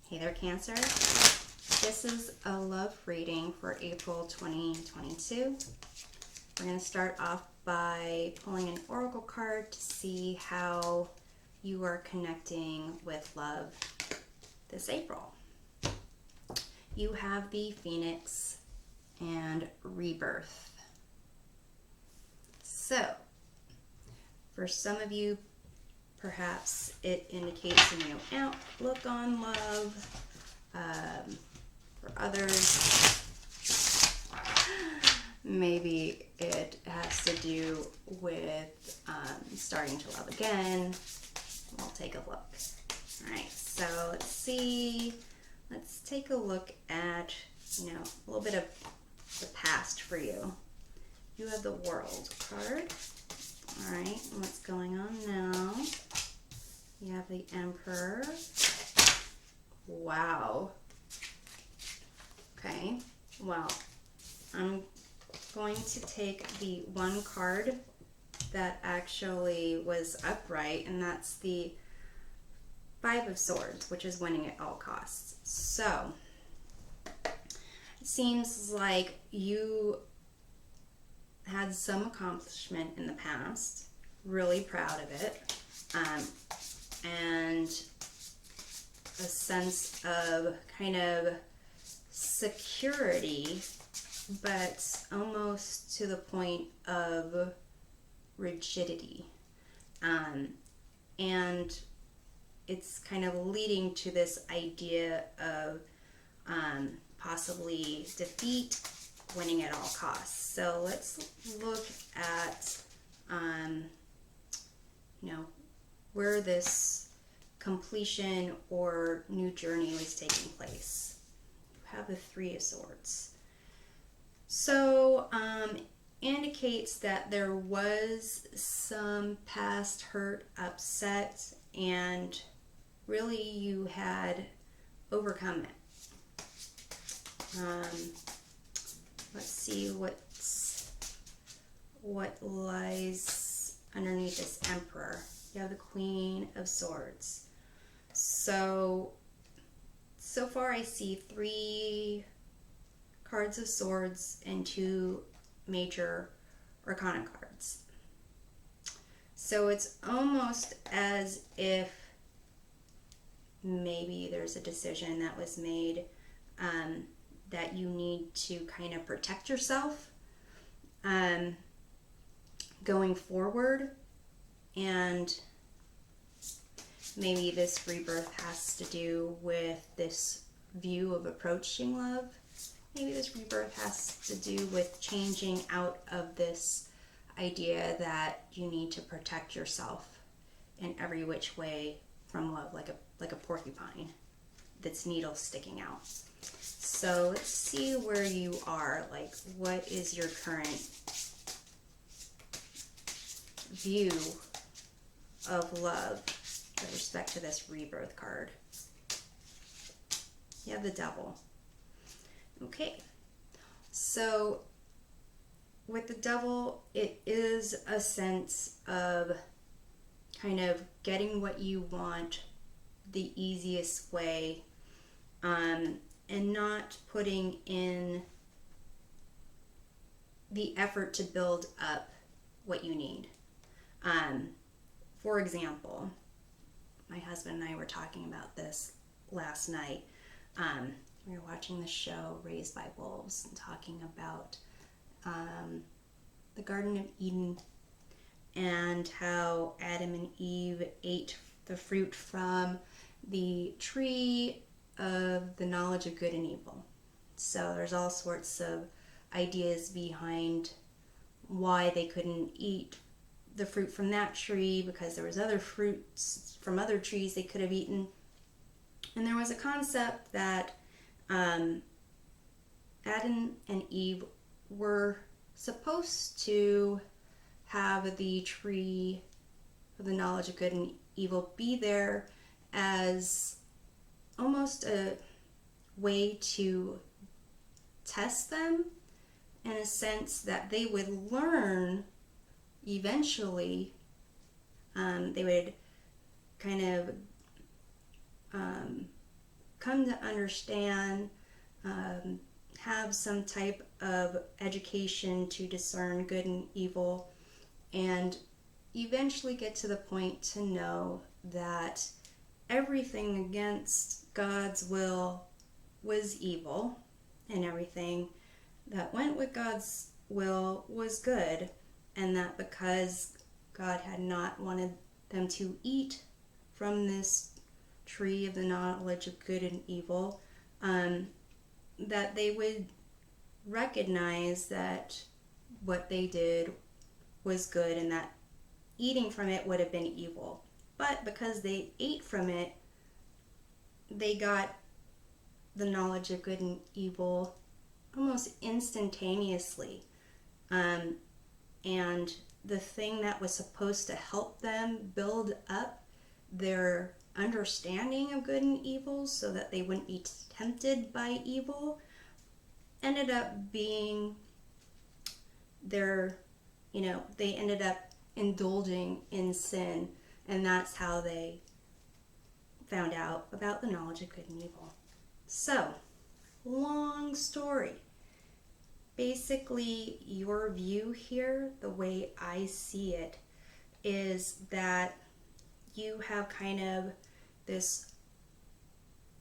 Hey there, Cancer. This is a love reading for April 2022. We're going to start off by pulling an oracle card to see how you are connecting with love this April. You have the Phoenix and Rebirth. So, for some of you, perhaps it indicates a new outlook on love. For others, maybe it has to do with starting to love again. We'll take a look. All right, so let's see. Let's take a look at, a little bit of the past for you. You have the World card. All right, what's going on now? You have the Emperor. Wow. Okay, well, I'm going to take the one card that actually was upright, and that's the Five of Swords, which is winning at all costs. So, it seems like you had some accomplishment in the past, really proud of it, and a sense of kind of security, but almost to the point of rigidity. And it's kind of leading to this idea of possibly defeat, winning at all costs. So let's look at, where this completion or new journey was taking place. You have the Three of Swords. So, indicates that there was some past hurt, upset, and really you had overcome it. Let's see what lies underneath this Emperor. You have the Queen of Swords. So far I see 3 cards of swords and 2 major arcana cards. So it's almost as if maybe there's a decision that was made that you need to kind of protect yourself going forward, and maybe this rebirth has to do with this view of approaching love. Maybe this rebirth has to do with changing out of this idea that you need to protect yourself in every which way from love, like a porcupine that's needles sticking out. So let's see where you are. Like, what is your current view of love with respect to this rebirth card? You have the Devil. Okay, so with the Devil, it is a sense of kind of getting what you want the easiest way, and not putting in the effort to build up what you need. For example, my husband and I were talking about this last night. We were watching the show Raised by Wolves and talking about the Garden of Eden and how Adam and Eve ate the fruit from the tree of the knowledge of good and evil. So there's all sorts of ideas behind why they couldn't eat the fruit from that tree, because there was other fruits from other trees they could have eaten. And there was a concept that Adam and Eve were supposed to have the tree of the knowledge of good and evil be there as almost a way to test them, in a sense that they would learn eventually. They would kind of come to understand, have some type of education to discern good and evil, and eventually get to the point to know that everything against God's will was evil, and everything that went with God's will was good, and that because God had not wanted them to eat from this tree of the knowledge of good and evil, that they would recognize that what they did was good and that eating from it would have been evil. But because they ate from it, they got the knowledge of good and evil almost instantaneously. And the thing that was supposed to help them build up their understanding of good and evil so that they wouldn't be tempted by evil ended up being their, they ended up indulging in sin, and that's how they found out about the knowledge of good and evil. So, long story. Basically, your view here, the way I see it, is that you have kind of this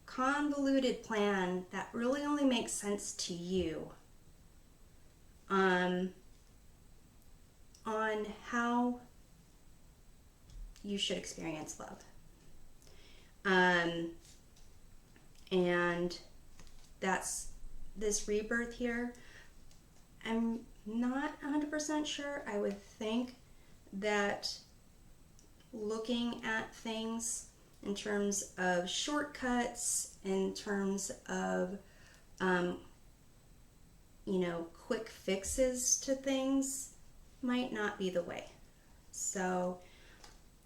convoluted plan that really only makes sense to you on how you should experience love. And that's this rebirth here. I'm not 100% sure. I would think that looking at things in terms of shortcuts, in terms of, quick fixes to things might not be the way. So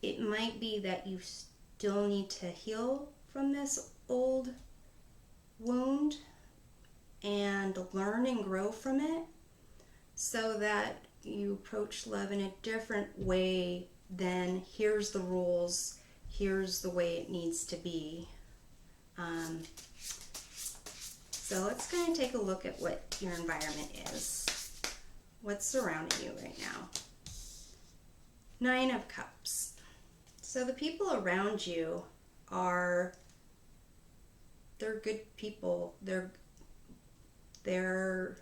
it might be that you still need to heal from this old wound and learn and grow from it so that you approach love in a different way than here's the rules, here's the way it needs to be. So let's kind of take a look at what your environment is. What's surrounding you right now? 9 of Cups. So the people around you they're good people. They're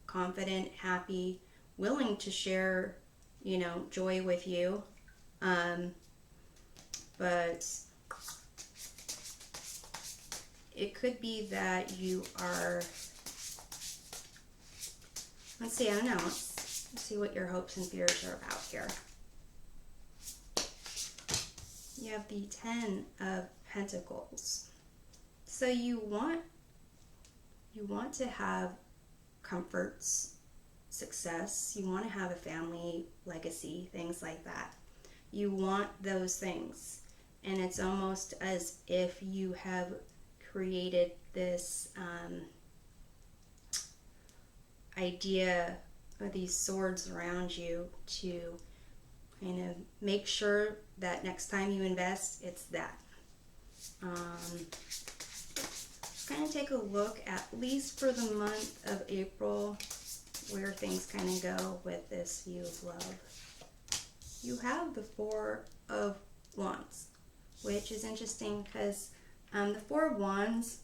confident, happy, willing to share, joy with you. But it could be that you are, let's see, I don't know. Let's see what your hopes and fears are about here. You have the 10 of Pentacles. So you want to have comforts, success. You want to have a family legacy, things like that. You want those things. And it's almost as if you have created this idea of these swords around you to kind of make sure that next time you invest, it's that. Kind of take a look, at least for the month of April, where things kind of go with this view of love. You have the 4 of Wands, which is interesting because the 4 of Wands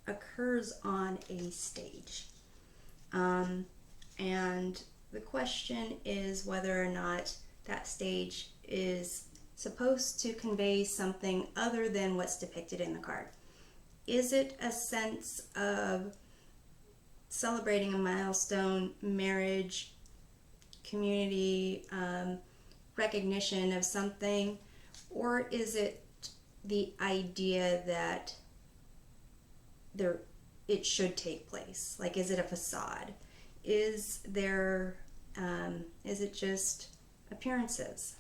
occurs on a stage. And the question is whether or not that stage is supposed to convey something other than what's depicted in the card. Is it a sense of celebrating a milestone, marriage, community, recognition of something, or is it the idea that it should take place? Like, is it a facade? Is it just appearances?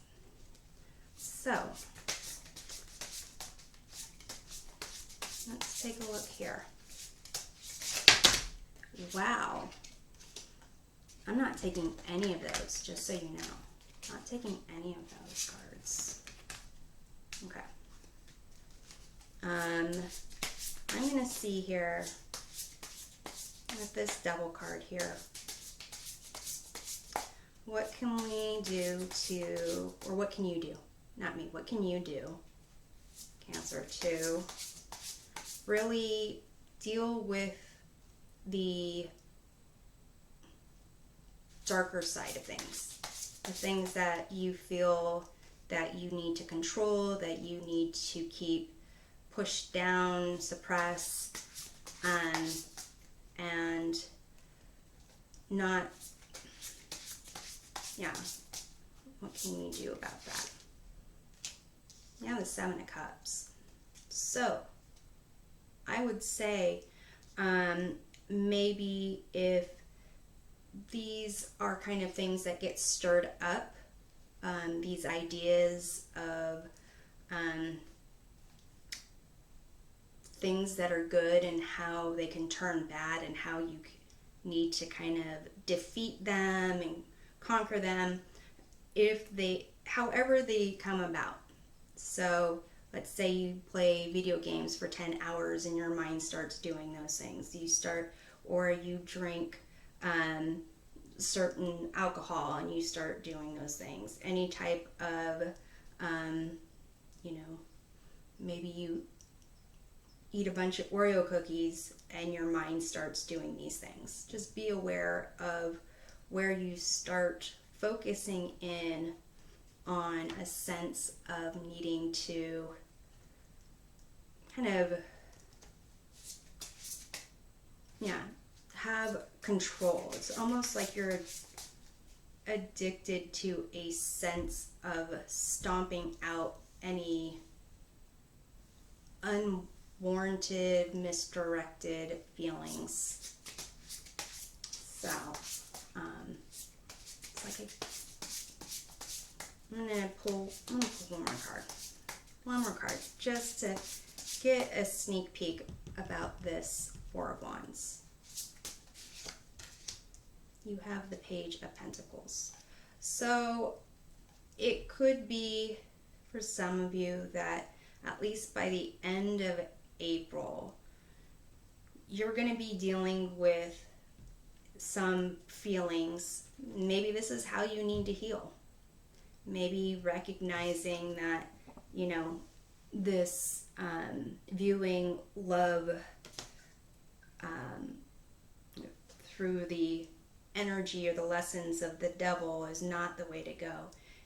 So, let's take a look here. Wow. I'm not taking any of those, just so you know. Not taking any of those cards. Okay. I'm going to see here with this devil card here. What can we do to, or what can you do? Not me, what can you do, Cancer, to really deal with the darker side of things? The things that you feel that you need to control, that you need to keep pushed down, suppress, and not, yeah, what can you do about that? Yeah, the Seven of Cups. So, I would say maybe if these are kind of things that get stirred up, these ideas of things that are good and how they can turn bad and how you need to kind of defeat them and conquer them, however they come about. So let's say you play video games for 10 hours and your mind starts doing those things. Or you drink certain alcohol and you start doing those things. Any type of, maybe you eat a bunch of Oreo cookies and your mind starts doing these things. Just be aware of where you start focusing in on a sense of needing to kind of, have control. It's almost like you're addicted to a sense of stomping out any unwarranted, misdirected feelings. So, it's like I'm gonna pull one more card, just to get a sneak peek about this Four of Wands. You have the Page of Pentacles. So it could be for some of you that at least by the end of April, you're going to be dealing with some feelings. Maybe this is how you need to heal. Maybe recognizing that, this viewing love through the energy or the lessons of the devil is not the way to go.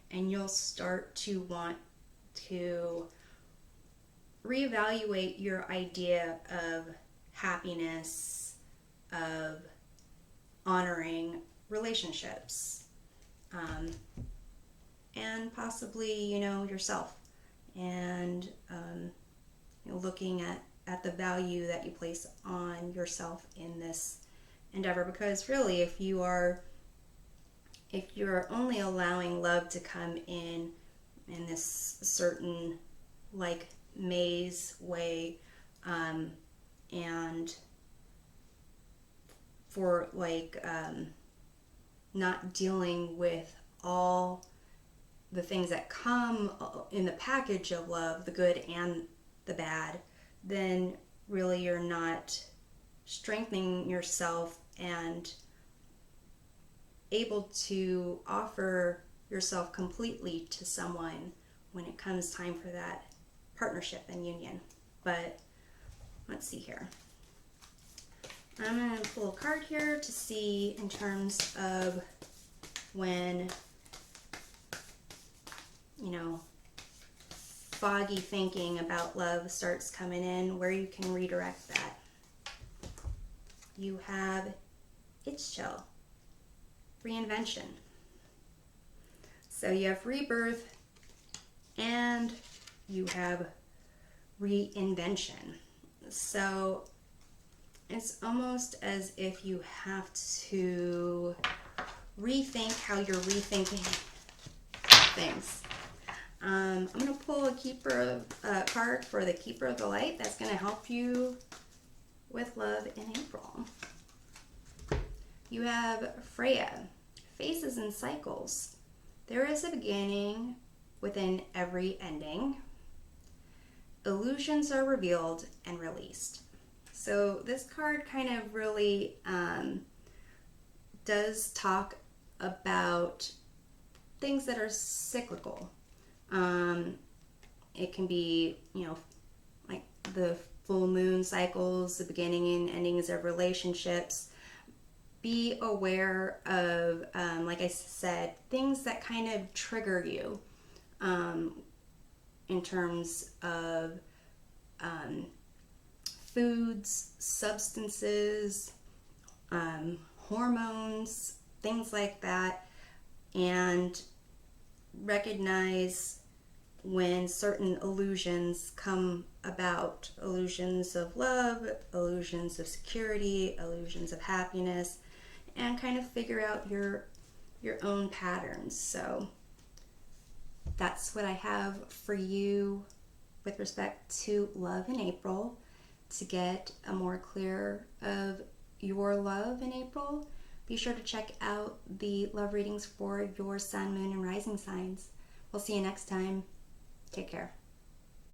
And you'll start to want to reevaluate your idea of happiness, of honoring relationships, and possibly, yourself, and looking at the value that you place on yourself in this endeavor. Because really, if you're only allowing love to come in this certain like maze way, and for not dealing with all the things that come in the package of love, the good and the bad, then really you're not strengthening yourself and able to offer yourself completely to someone when it comes time for that partnership and union. But let's see here. I'm going to pull a card here to see in terms of when, foggy thinking about love starts coming in, where you can redirect that. You have its chill, reinvention. So you have rebirth and you have reinvention. So it's almost as if you have to rethink how you're rethinking things. I'm going to pull a card for the Keeper of the Light that's going to help you with love in April. You have Freya, Phases and Cycles. There is a beginning within every ending. illusions are revealed and released. So this card kind of really does talk about things that are cyclical. It can be, like the full moon cycles, the beginning and endings of relationships. Be aware of, like I said, things that kind of trigger you in terms of foods, substances, hormones, things like that, and recognize when certain illusions come about, illusions of love, illusions of security, illusions of happiness, and kind of figure out your own patterns. So that's what I have for you with respect to love in April. To get a more clear of your love in April, be sure to check out the love readings for your sun, moon, and rising signs. We'll see you next time. Take care.